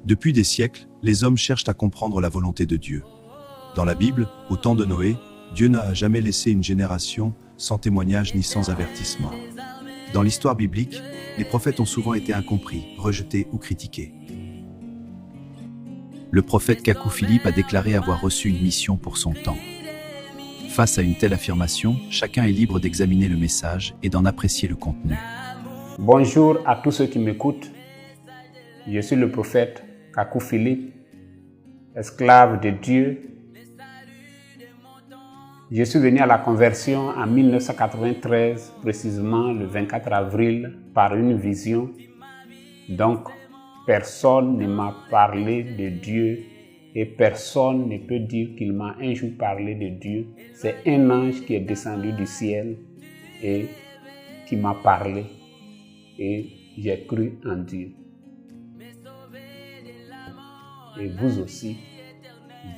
Depuis des siècles, les hommes cherchent à comprendre la volonté de Dieu. Dans la Bible, au temps de Noé, Dieu n'a jamais laissé une génération sans témoignage ni sans avertissement. Dans l'histoire biblique, les prophètes ont souvent été incompris, rejetés ou critiqués. Le prophète Kakou Philippe a déclaré avoir reçu une mission pour son temps. Face à une telle affirmation, chacun est libre d'examiner le message et d'en apprécier le contenu. Bonjour à tous ceux qui m'écoutent. Je suis le prophète Kakou Philippe, esclave de Dieu. Je suis venu à la conversion en 1993, précisément le 24 avril, par une vision. Donc, personne ne m'a parlé de Dieu et personne ne peut dire qu'il m'a un jour parlé de Dieu. C'est un ange qui est descendu du ciel et qui m'a parlé et j'ai cru en Dieu. Et vous aussi,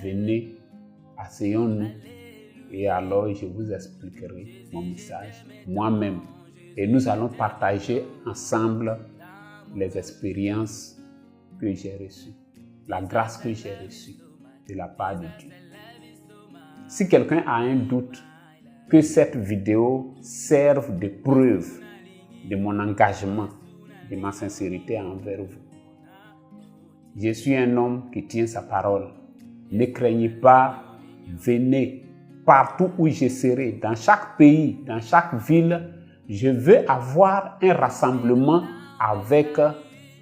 venez, asseyons-nous et alors je vous expliquerai mon message moi-même. Et nous allons partager ensemble les expériences que j'ai reçues, la grâce que j'ai reçue de la part de Dieu. Si quelqu'un a un doute, que cette vidéo serve de preuve de mon engagement, de ma sincérité envers vous. Je suis un homme qui tient sa parole. Ne craignez pas, venez partout où je serai, dans chaque pays, dans chaque ville. Je veux avoir un rassemblement avec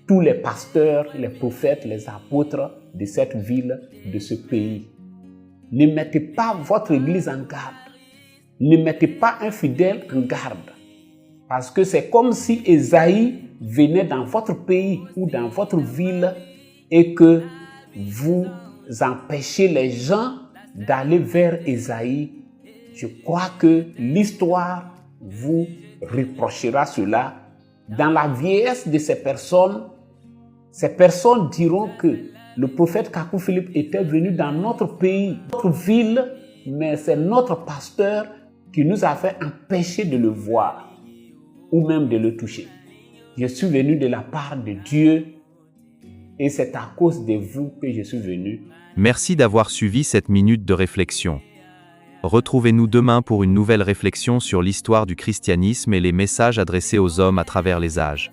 tous les pasteurs, les prophètes, les apôtres de cette ville, de ce pays. Ne mettez pas votre église en garde. Ne mettez pas un fidèle en garde. Parce que c'est comme si Ésaïe venait dans votre pays ou dans votre ville et que vous empêchez les gens d'aller vers Ésaïe. Je crois que l'histoire vous reprochera cela. Dans la vieillesse de ces personnes diront que le prophète Kakou Philippe était venu dans notre pays, notre ville, mais c'est notre pasteur qui nous a fait empêcher de le voir ou même de le toucher. Je suis venu de la part de Dieu et c'est à cause de vous que je suis venu. Merci d'avoir suivi cette minute de réflexion. Retrouvez-nous demain pour une nouvelle réflexion sur l'histoire du christianisme et les messages adressés aux hommes à travers les âges.